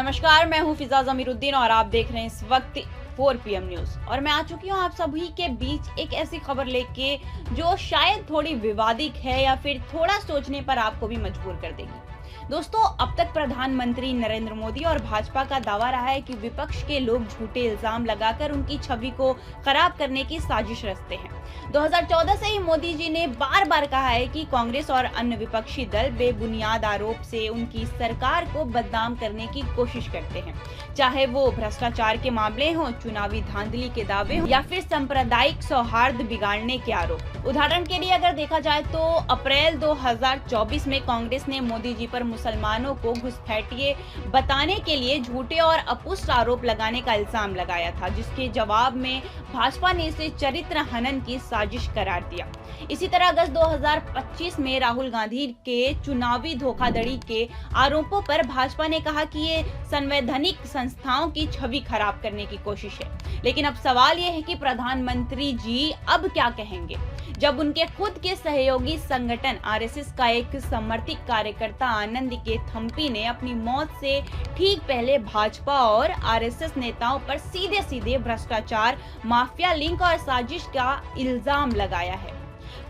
नमस्कार, मैं हूं फिजा जमीरुद्दीन और आप देख रहे हैं इस वक्त 4 PM न्यूज। और मैं आ चुकी हूं आप सभी के बीच एक ऐसी खबर लेके जो शायद थोड़ी विवादित है या फिर थोड़ा सोचने पर आपको भी मजबूर कर देगी। दोस्तों, अब तक प्रधानमंत्री नरेंद्र मोदी और भाजपा का दावा रहा है कि विपक्ष के लोग झूठे इल्जाम लगाकर उनकी छवि को खराब करने की साजिश रचते हैं। 2014 से ही मोदी जी ने बार बार कहा है कि कांग्रेस और अन्य विपक्षी दल बेबुनियाद आरोप से उनकी सरकार को बदनाम करने की कोशिश करते हैं, चाहे वो भ्रष्टाचार के मामले हों, चुनावी धांधली के दावे हों या फिर सांप्रदायिक सौहार्द बिगाड़ने के आरोप। उदाहरण के लिए अगर देखा जाए तो अप्रैल 2024 में कांग्रेस ने मोदी जी पर मुसलमानों को घुसपैठिए बताने के लिए झूठे और अपुष्ट आरोप लगाने का इल्जाम लगाया था, जिसके जवाब में भाजपा ने इसे चरित्र हनन की साजिश करार दिया। इसी तरह अगस्त 2025 में राहुल गांधी के चुनावी धोखाधड़ी के आरोपों पर भाजपा ने कहा कि ये संवैधानिक संस्थाओं की छवि खराब करने की कोशिश है। लेकिन अब सवाल ये है कि प्रधानमंत्री जी अब क्या कहेंगे, जब उनके खुद के सहयोगी संगठन आरएसएस का एक समर्थित कार्यकर्ता आनंद के थम्पी ने अपनी मौत से ठीक पहले भाजपा और आरएसएस नेताओं पर सीधे सीधे भ्रष्टाचार, माफिया लिंक और साजिश का इल्जाम लगाया है।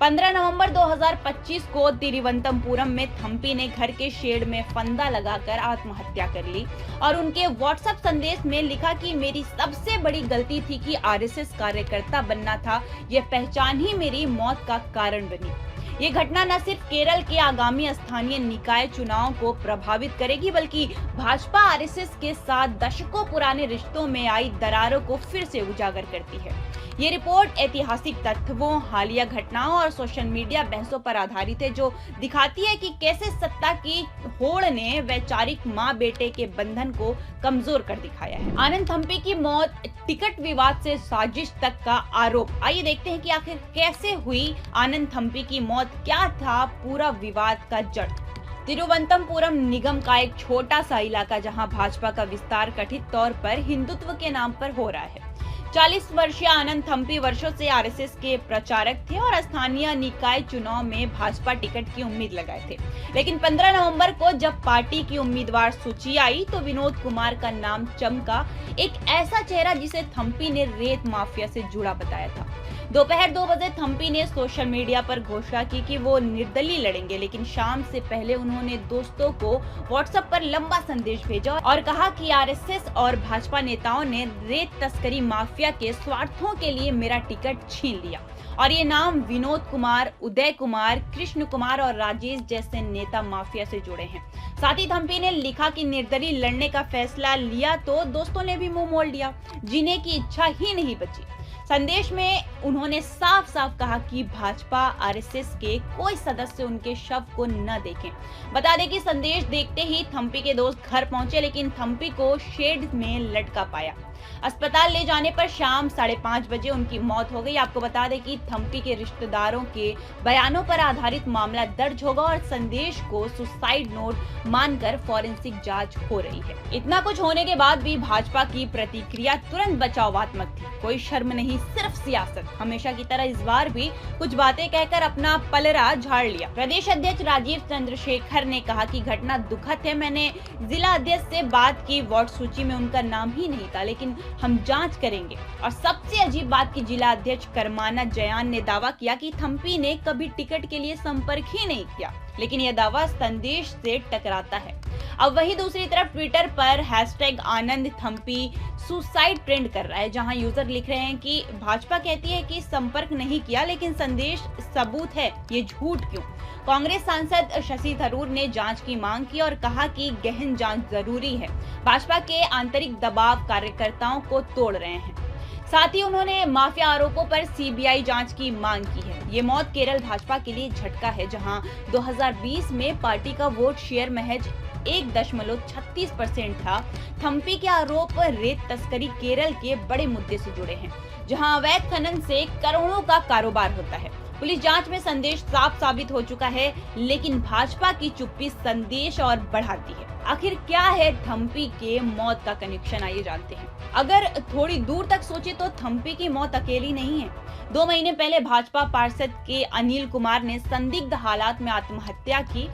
15 नवंबर 2025 को तिरुवनंतपुरम में थम्पी ने घर के शेड में फंदा लगाकर आत्महत्या कर ली और उनके व्हाट्सएप संदेश में लिखा कि मेरी सबसे बड़ी गलती थी कि आरएसएस कार्यकर्ता बनना था, यह पहचान ही मेरी मौत का कारण बनी। ये घटना न सिर्फ केरल के आगामी स्थानीय निकाय चुनाव को प्रभावित करेगी, बल्कि भाजपा आरएसएस के साथ दशकों पुराने रिश्तों में आई दरारों को फिर से उजागर करती है। ये रिपोर्ट ऐतिहासिक तथ्यों, हालिया घटनाओं और सोशल मीडिया बहसों पर आधारित है, जो दिखाती है कि कैसे सत्ता की होड़ ने वैचारिक माँ बेटे के बंधन को कमजोर कर दिखाया है। आनंद थम्पी की मौत, टिकट विवाद से साजिश तक का आरोप। आइए देखते हैं कि आखिर कैसे हुई आनंद थम्पी की मौत, क्या था पूरा विवाद का जड़। तिरुवनंतपुरम निगम का एक छोटा सा इलाका जहां भाजपा का विस्तार कथित तौर पर हिंदुत्व के नाम पर हो रहा है। 40 वर्षीय आनंद थम्पी वर्षों से आरएसएस के प्रचारक थे और स्थानीय निकाय चुनाव में भाजपा टिकट की उम्मीद लगाए थे। लेकिन 15 नवंबर को जब पार्टी की उम्मीदवार सूची आई तो विनोद कुमार का नाम चमका, एक ऐसा चेहरा जिसे थम्पी ने रेत माफिया से जुड़ा बताया था। दोपहर 2 बजे थम्पी ने सोशल मीडिया पर घोषणा की कि वो निर्दलीय लड़ेंगे, लेकिन शाम से पहले उन्होंने दोस्तों को व्हाट्सएप पर लंबा संदेश भेजा और कहा कि आरएसएस और भाजपा नेताओं ने रेत तस्करी माफिया के स्वार्थों के लिए मेरा टिकट छीन लिया। और ये नाम विनोद कुमार, उदय कुमार, कृष्ण कुमार और राजेश जैसे नेता माफिया से जुड़े हैं। साथ ही थम्पी ने लिखा कि निर्दलीय लड़ने का फैसला लिया तो दोस्तों ने भी मुंह मोड़ लिया, जीने की इच्छा ही नहीं बची। संदेश में उन्होंने साफ साफ कहा कि भाजपा आरएसएस के कोई सदस्य उनके शव को न देखें। बता दें कि संदेश देखते ही थम्पी के दोस्त घर पहुंचे, लेकिन थम्पी को शेड में लटका पाया। अस्पताल ले जाने पर शाम 5:30 बजे उनकी मौत हो गई। आपको बता दें कि थम्पी के रिश्तेदारों के बयानों पर आधारित मामला दर्ज होगा और संदेश को सुसाइड नोट मानकर फॉरेंसिक जांच हो रही है। इतना कुछ होने के बाद भी भाजपा की प्रतिक्रिया तुरंत बचावात्मक थी। कोई शर्म नहीं, सिर्फ सियासत। हमेशा की तरह इस बार भी कुछ बातें कहकर अपना पलड़ा झाड़ लिया। प्रदेश अध्यक्ष राजीव चंद्रशेखर ने कहा कि घटना दुखद है। मैंने जिला अध्यक्ष से बात की, वोट सूची में उनका नाम ही नहीं था, लेकिन हम जांच करेंगे। और सबसे अजीब बात की जिला अध्यक्ष करमाना जयान ने दावा किया कि थम्पी ने कभी टिकट के लिए संपर्क ही नहीं किया, लेकिन यह दावा संदेश से टकराता है। अब वही दूसरी तरफ ट्विटर पर #आनंद थम्पी सुसाइड ट्रेंड कर रहा है, जहां यूजर लिख रहे हैं कि भाजपा कहती है कि संपर्क नहीं किया, लेकिन संदेश सबूत है, ये झूठ क्यों। कांग्रेस सांसद शशि थरूर ने जांच की मांग की और कहा कि गहन जांच जरूरी है। भाजपा के आंतरिक दबाव कार्यकर्ताओं को तोड़ रहे हैं। साथ ही उन्होंने माफिया आरोपों पर सीबीआई जांच की मांग की है। ये मौत केरल भाजपा के लिए झटका है, जहां 2020 में पार्टी का वोट शेयर महज 1.36% था। थम्पी के आरोप रेत तस्करी केरल के बड़े मुद्दे से जुड़े हैं, जहां अवैध खनन से करोड़ों का कारोबार होता है। पुलिस जांच में संदेश साफ साबित हो चुका है, लेकिन भाजपा की चुप्पी संदेश और बढ़ाती है। आखिर क्या है थम्पी के मौत का कनेक्शन, आइए जानते हैं। अगर थोड़ी दूर तक सोचे तो थम्पी की मौत अकेली नहीं है। 2 महीने पहले भाजपा पार्षद के अनिल कुमार ने संदिग्ध हालात में आत्महत्या की।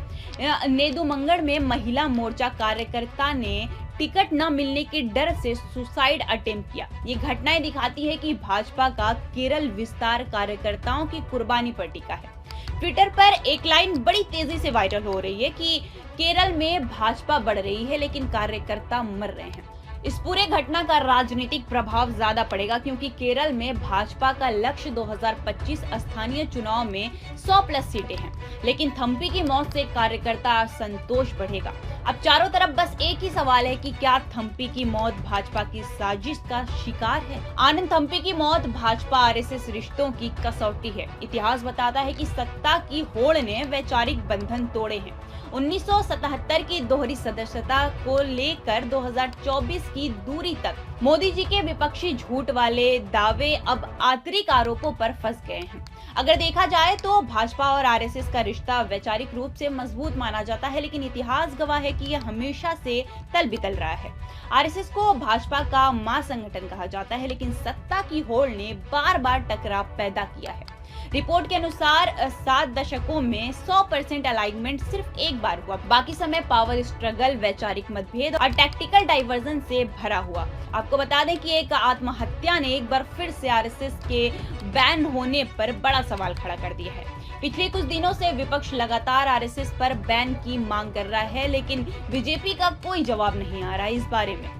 नेदुमंगल में महिला मोर्चा कार्यकर्ता ने टिकट न मिलने के डर से सुसाइड अटेम्प्ट किया। ये घटनाएं दिखाती है कि भाजपा का केरल विस्तार कार्यकर्ताओं की कुर्बानी पर टिका है। ट्विटर पर एक लाइन बड़ी तेजी से वायरल हो रही है कि केरल में भाजपा बढ़ रही है लेकिन कार्यकर्ता मर रहे हैं। इस पूरे घटना का राजनीतिक प्रभाव ज्यादा पड़ेगा क्योंकि केरल में भाजपा का लक्ष्य 2025 स्थानीय चुनाव में 100+ सीटें हैं, लेकिन थम्पी की मौत से कार्यकर्ता असंतोष बढ़ेगा। अब चारों तरफ बस एक ही सवाल है कि क्या थम्पी की मौत भाजपा की साजिश का शिकार है। आनंद थम्पी की मौत भाजपा आरएसएस रिश्तों की कसौटी है। इतिहास बताता है कि सत्ता की होड़ ने वैचारिक बंधन तोड़े हैं। 1977 की दोहरी सदस्यता को लेकर 2024 की दूरी तक मोदी जी के विपक्षी झूठ वाले दावे अब आंतरिक आरोपों पर फंस गए हैं। अगर देखा जाए तो भाजपा और आरएसएस का रिश्ता वैचारिक रूप से मजबूत माना जाता है, लेकिन इतिहास गवाह है कि यह हमेशा से तल बितल रहा है। आरएसएस को भाजपा का मां संगठन कहा जाता है, लेकिन सत्ता की होड़ ने बार बार टकराव पैदा किया है। रिपोर्ट के अनुसार 7 दशकों में 100% अलाइनमेंट सिर्फ एक बार हुआ, बाकी समय पावर स्ट्रगल, वैचारिक मतभेद और टैक्टिकल डाइवर्जन से भरा हुआ। आपको बता दें कि एक आत्महत्या ने एक बार फिर से आरएसएस के बैन होने पर बड़ा सवाल खड़ा कर दिया है। पिछले कुछ दिनों से विपक्ष लगातार आरएसएस पर बैन की मांग कर रहा है, लेकिन बीजेपी का कोई जवाब नहीं आ रहा है इस बारे में।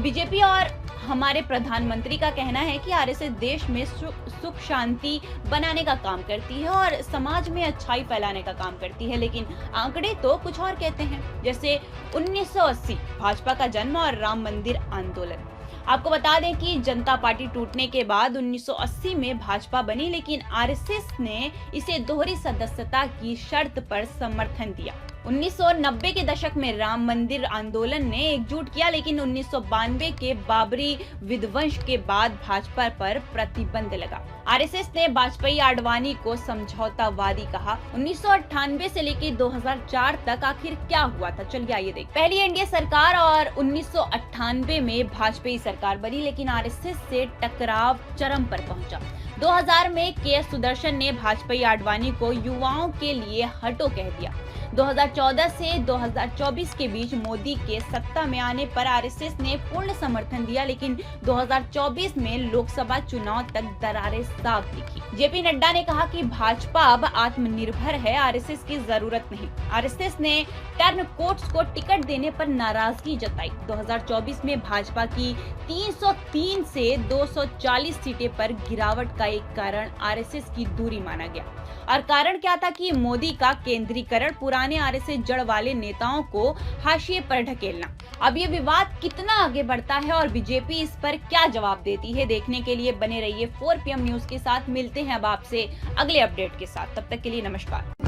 बीजेपी और हमारे प्रधानमंत्री का कहना है कि आरएसएस देश में सुख शांति बनाने का काम करती है और समाज में अच्छाई फैलाने का काम करती है, लेकिन आंकड़े तो कुछ और कहते हैं। जैसे 1980 भाजपा का जन्म और राम मंदिर आंदोलन। आपको बता दें कि जनता पार्टी टूटने के बाद 1980 में भाजपा बनी, लेकिन आरएसएस ने इसे दोहरी सदस्यता की शर्त पर समर्थन दिया। 1990 के दशक में राम मंदिर आंदोलन ने एकजुट किया, लेकिन 1992 के बाबरी विध्वंस के बाद भाजपा पर प्रतिबंध लगा। आरएसएस ने वाजपेयी आडवाणी को समझौतावादी कहा। 1998 से लेकर 2004 तक आखिर क्या हुआ था, चलिए आइए देख। पहली एनडीए सरकार और 1998 में भाजपेयी सरकार बनी, लेकिन आरएसएस से टकराव चरम पर पहुंचा। 2000 में के सुदर्शन ने भाजपेयी आडवाणी को युवाओं के लिए हटो कह दिया। 2014 से 2024 के बीच मोदी के सत्ता में आने पर आरएसएस ने पूर्ण समर्थन दिया, लेकिन 2024 में लोकसभा चुनाव तक दरारें साफ दिखी। जेपी नड्डा ने कहा कि भाजपा अब आत्मनिर्भर है, आरएसएस की जरूरत नहीं। आरएसएस ने टर्न कोर्ट्स को टिकट देने पर नाराजगी जताई। 2024 में भाजपा की 303 से 240 सीटें पर गिरावट का एक कारण आरएसएस की दूरी माना गया। और कारण क्या था कि मोदी का केंद्रीकरण, पुराने आरएसएस जड़ वाले नेताओं को हाशिए पर ढकेलना। अब ये विवाद कितना आगे बढ़ता है और बीजेपी इस पर क्या जवाब देती है, देखने के लिए बने रहिए 4 PM न्यूज के साथ। मिलते हैं अब आपसे अगले अपडेट के साथ, तब तक के लिए नमस्कार।